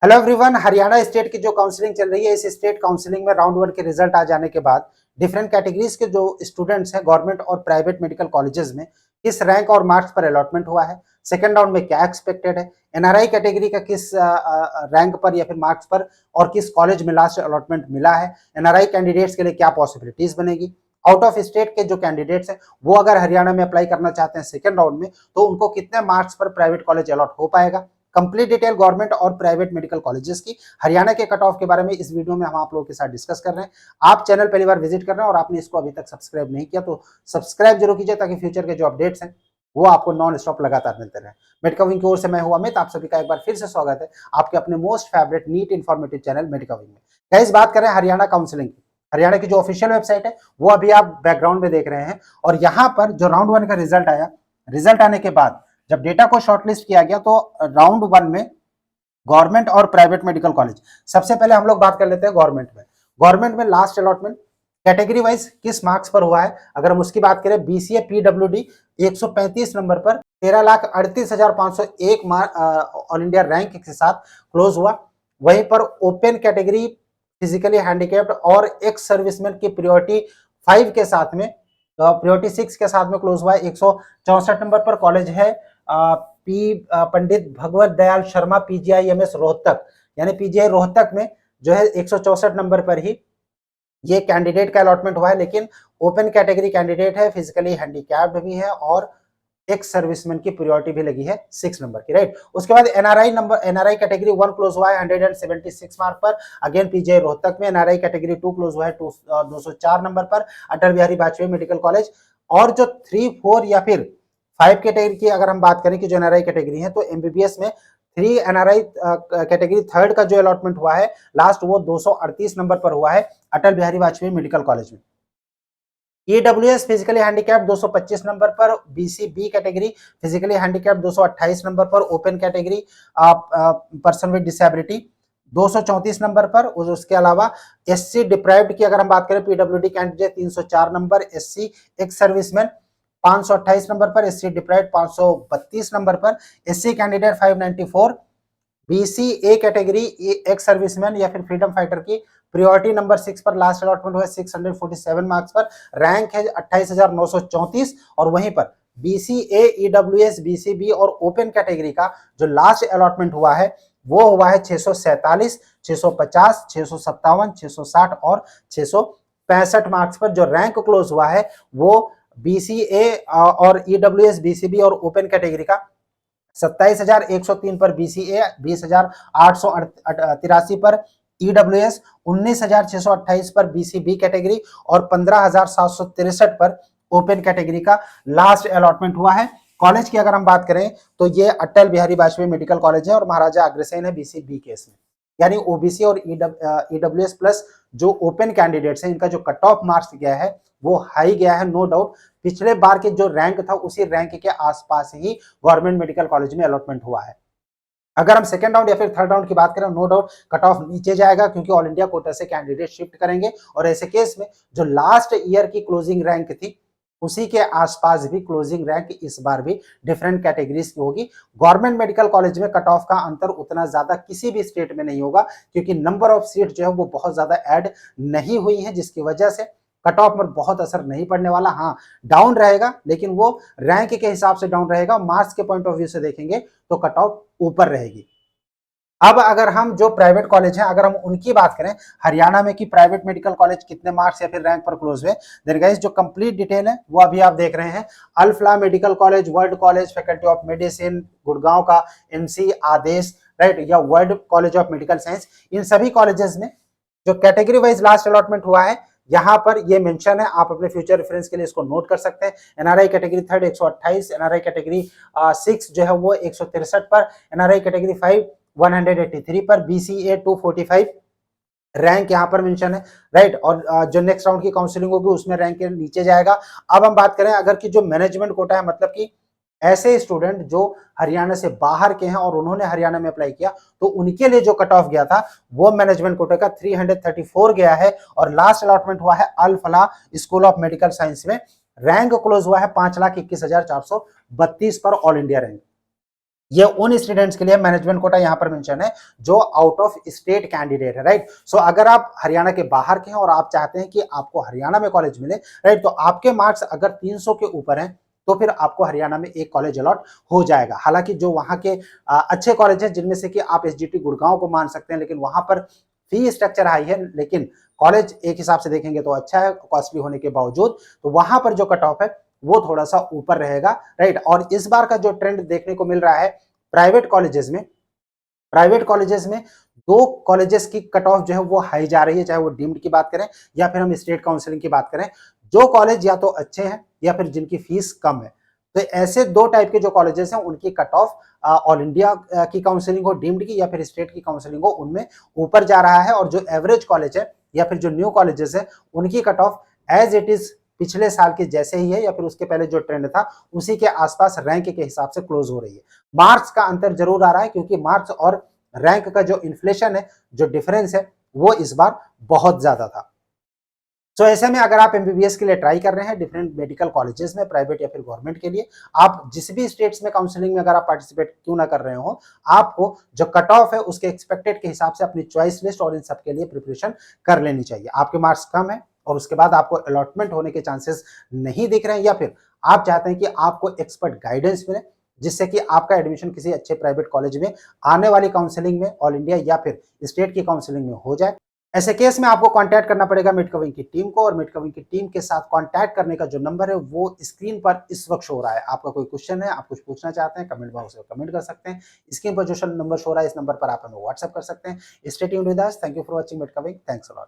Hello everyone. Haryana state की जो counselling चल रही है, इस स्टेट काउंसलिंग में राउंड 1 के रिजल्ट आ जाने के बाद डिफरेंट कैटेगरीज के जो स्टूडेंट्स हैं गवर्नमेंट और प्राइवेट मेडिकल कॉलेजेस में किस रैंक और मार्क्स पर अलॉटमेंट हुआ है, सेकंड राउंड में क्या एक्सपेक्टेड है, एनआरआई कैटेगरी का किस रैंक पर या फिर मार्क्स पर और किस कॉलेज में लास्ट अलॉटमेंट मिला है, एनआरआई कैंडिडेट्स के लिए क्या पॉसिबिलिटीज बनेगी, आउट ऑफ स्टेट के जो कैंडिडेट्स हैं वो अगर हरियाणा में अप्लाई करना चाहते हैं सेकंड राउंड में तो उनको कितने मार्क्स पर प्राइवेट कॉलेज अलॉट हो पाएगा। कंप्लीट डिटेल गवर्नमेंट और प्राइवेट मेडिकल कॉलेजेस की हरियाणा के कट ऑफ के बारे में इस वीडियो में हम आप लोगों के साथ डिस्कस कर रहे हैं। आप चैनल पहली बार विजिट कर रहे हैं और आपने इसको अभी तक सब्सक्राइब नहीं किया तो सब्सक्राइब जरूर कीजिए ताकि फ्यूचर के जो अपडेट्स हैं वो आपको नॉन स्टॉप लगातार मिलते रहे। मेडिकविंग की ओर से मैं हूं अमित, आप सभी का एक बार फिर से स्वागत है आपके अपने most favourite NEET informative channel Medicwing में। गाइस, बात करें हरियाणा काउंसलिंग की, हरियाणा की जो ऑफिशियल वेबसाइट है वो अभी आप बैकग्राउंड में देख रहे हैं और यहाँ पर जो राउंड 1 का रिजल्ट आया, रिजल्ट आने के बाद जब डेटा को शॉर्टलिस्ट किया गया तो राउंड 1 में गवर्नमेंट और प्राइवेट मेडिकल कॉलेज, सबसे पहले हम लोग बात कर लेते हैं गवर्नमेंट में लास्ट अलॉटमेंट कैटेगरी वाइज किस मार्क्स पर हुआ है। अगर हम उसकी बात करें, बीसीए पीडब्ल्यूडी 135 नंबर पर 13,38,501 ऑल इंडिया रैंक के साथ क्लोज हुआ। वहीं पर ओपन कैटेगरी फिजिकली हैंडीकैप्ड और एक्स सर्विसमैन की प्रायोरिटी 5 के साथ में, प्रायोरिटी 6 के साथ में क्लोज हुआ है। 164 नंबर पर कॉलेज है पंडित भगवत दयाल शर्मा पीजीआईएमएस रोहतक, यानी पीजीआई रोहतक में जो है 164 नंबर पर ही ये कैंडिडेट का अलॉटमेंट हुआ है। लेकिन ओपन कैटेगरी कैंडिडेट है, फिजिकली हैंडीकैप्ड भी है और एक्स सर्विसमैन की प्रायोरिटी भी लगी है 6 नंबर की, राइट। उसके बाद एनआरआई कैटेगरी 1 क्लोज हुआ है 176 मार्क पर, अगेन पीजीआई रोहतक में। एनआरआई कैटेगरी 2 क्लोज हुआ है 204 नंबर पर, अटल बिहारी वाजपेयी मेडिकल कॉलेज। और जो 3, 4 या फिर 5 कैटेगरी की अगर हम बात करें कि जो एनआरआई कैटेगरी है तो एमबीबीएस में 3 एनआरआई कैटेगरी थर्ड का जो अलॉटमेंट हुआ है लास्ट वो 238 नंबर पर हुआ है अटल बिहारी वाजपेयी मेडिकल कॉलेज में। ईडब्ल्यूएस फिजिकली हैंडीकैप 225 नंबर पर, BCB category physically handicap 228 number पर, open category person with disability 234 number पर। उसके अलावा एससी डिप्राइव्ड की अगर हम बात करें, PWD candidate 304 number, SC ex serviceman 528 number पर, एससी डिप्राइव्ड 532 नंबर पर, SC candidate 594, BC A category ex serviceman या फिर फ्रीडम फाइटर की प्रायोरिटी नंबर 6 पर लास्ट अलॉटमेंट हुआ 647 मार्क्स पर, रैंक है 28,934। और वहीं पर बीसीए, ईडब्ल्यूएस, बीसीबी और ओपन कैटेगरी का जो लास्ट अलॉटमेंट हुआ है वो हुआ है 647, 650, 657, 660 और 665 मार्क्स पर। जो रैंक क्लोज हुआ है वो बीसीए और ईडब्ल्यूएस, बीसीबी और ओपन कैटेगरी का 27,103 पर बीसीए, 20,883 पर ईडब्ल्यूएस, 19,628 पर बीसीबी कैटेगरी और 15,763 पर ओपन कैटेगरी का लास्ट अलॉटमेंट हुआ है। कॉलेज की अगर हम बात करें तो ये अटल बिहारी वाजपेयी मेडिकल कॉलेज है और महाराजा अग्रसेन है बीसीबी केस में। यानी ओबीसी और ईडब्ल्यूएस प्लस जो ओपन कैंडिडेट्स हैं इनका जो कट ऑफ मार्क्स गया है वो हाई गया है, नो डाउट। पिछले बार के जो रैंक था उसी रैंक के आसपास ही गवर्नमेंट मेडिकल कॉलेज में अलॉटमेंट हुआ है। अगर हम सेकंड राउंड या फिर थर्ड राउंड की बात करें, नो डाउट कट ऑफ नीचे जाएगा क्योंकि ऑल इंडिया कोटा से कैंडिडेट शिफ्ट करेंगे और ऐसे केस में जो लास्ट ईयर की क्लोजिंग रैंक थी उसी के आसपास भी क्लोजिंग रैंक इस बार भी डिफरेंट कैटेगरीज की होगी। गवर्नमेंट मेडिकल कॉलेज में कट ऑफ का अंतर उतना ज्यादा किसी भी स्टेट में नहीं होगा क्योंकि नंबर ऑफ सीट जो है वो बहुत ज्यादा ऐड नहीं हुई है, जिसकी वजह से कट ऑफ पर बहुत असर नहीं पड़ने वाला। हाँ, डाउन रहेगा लेकिन वो रैंक के हिसाब से डाउन रहेगा, मार्क्स के पॉइंट ऑफ व्यू से देखेंगे तो कट ऑफ ऊपर रहेगी। अब अगर हम जो प्राइवेट कॉलेज हैं अगर हम उनकी बात करें हरियाणा में कि प्राइवेट मेडिकल कॉलेज कितने मार्क्स या फिर रैंक पर क्लोज हुए, देन गाइस जो कंप्लीट डिटेल है वो अभी आप देख रहे हैं। Alfalah medical college, world college, faculty of medicine Gurgaon का, एमसी आदेश, राइट, या world college of medical science, इन सभी कॉलेजेस में जो कैटेगरी वाइज लास्ट अलॉटमेंट हुआ है यहाँ पर ये मेंशन है, आप अपने फ्यूचर रेफरेंस के लिए इसको नोट कर सकते हैं। NRI category third 128, NRI category 6 जो है वो 163 पर, एनआरआई कैटेगरी 5 183 पर, बीसीए 245 रैंक यहाँ पर मेंशन है, राइट। और जो नेक्स्ट राउंड की काउंसलिंग होगी उसमें रैंक के नीचे जाएगा। अब हम बात करें अगर कि जो मैनेजमेंट कोटा है, मतलब कि ऐसे स्टूडेंट जो हरियाणा से बाहर के हैं और उन्होंने हरियाणा में अप्लाई किया तो उनके लिए जो कट ऑफ गया था वो मैनेजमेंट कोटे का 334 गया है और लास्ट अलॉटमेंट हुआ है अल फलाह स्कूल ऑफ मेडिकल साइंस में। रैंक क्लोज हुआ है 5,21,432 पर ऑल इंडिया रैंक। ये उन स्टूडेंट्स के लिए मैनेजमेंट कोटा यहाँ पर मेंशन है जो आउट ऑफ स्टेट कैंडिडेट है, राइट। सो अगर आप हरियाणा के बाहर के हैं और आप चाहते हैं कि आपको हरियाणा में कॉलेज मिले, राइट, तो आपके मार्क्स अगर 300 के ऊपर हैं तो फिर आपको हरियाणा में एक कॉलेज अलॉट हो जाएगा। हालांकि जो वहां के अच्छे कॉलेज हैं जिनमें से कि आप एसजीटी गुड़गांव को मान सकते हैं, लेकिन वहां पर फी स्ट्रक्चर हाई है, लेकिन कॉलेज एक हिसाब से देखेंगे तो अच्छा है कॉस्टली होने के बावजूद, तो वहां पर जो कट ऑफ है वो थोड़ा सा ऊपर रहेगा, राइट। और इस बार का जो ट्रेंड देखने को मिल रहा है प्राइवेट कॉलेजेस में दो कॉलेजेस की कट ऑफ जो है वो हाई जा रही है, चाहे वो डीम्ड की बात करें या फिर हम स्टेट काउंसलिंग की बात करें। जो कॉलेज या तो अच्छे हैं या फिर जिनकी फीस कम है, तो ऐसे दो टाइप के जो कॉलेजेस हैं उनकी कट ऑफ ऑल इंडिया की काउंसलिंग हो, डीम्ड की या फिर स्टेट की काउंसलिंग हो, उनमें ऊपर जा रहा है। और जो एवरेज कॉलेज है या फिर जो न्यू कॉलेजेस है उनकी cut off as it is पिछले साल के जैसे ही है या फिर उसके पहले जो ट्रेंड था उसी के आसपास रैंक के हिसाब से क्लोज हो रही है। मार्क्स का अंतर जरूर आ रहा है क्योंकि मार्क्स और रैंक का जो इन्फ्लेशन है, जो डिफरेंस है, वो इस बार बहुत ज्यादा था। तो ऐसे में अगर आप एमबीबीएस के लिए ट्राई कर रहे हैं डिफरेंट मेडिकल कॉलेजेस में, प्राइवेट या फिर गवर्नमेंट के लिए, आप जिस भी स्टेट्स में काउंसलिंग में अगर आप पार्टिसिपेट क्यों ना कर रहे हो, आपको जो कट ऑफ है उसके एक्सपेक्टेड के हिसाब से अपनी चॉइस लिस्ट और इन सब के लिए प्रिपरेशन कर लेनी चाहिए। आपके मार्क्स कम है और उसके बाद आपको अलॉटमेंट होने के चांसेस नहीं दिख रहे हैं, या फिर आप चाहते हैं कि आपको एक्सपर्ट गाइडेंस मिले जिससे कि आपका एडमिशन किसी अच्छे प्राइवेट कॉलेज में आने वाली काउंसलिंग में ऑल इंडिया या फिर स्टेट की काउंसलिंग में हो जाए, ऐसे केस में आपको कांटेक्ट करना पड़ेगा मिडकविंग की टीम को। और मिडकविंग की टीम के साथ कांटेक्ट करने का जो नंबर है वो स्क्रीन पर इस वक्त शो हो रहा है। आपका कोई क्वेश्चन है, आप कुछ पूछना चाहते हैं, कमेंट बॉक्स में कमेंट कर सकते हैं। स्क्रीन पर जो नंबर शो हो रहा है इस नंबर पर आप हमें व्हाट्सएप कर सकते हैं। Stay tuned with us. Thank you for watching Medicwing. Thanks a lot.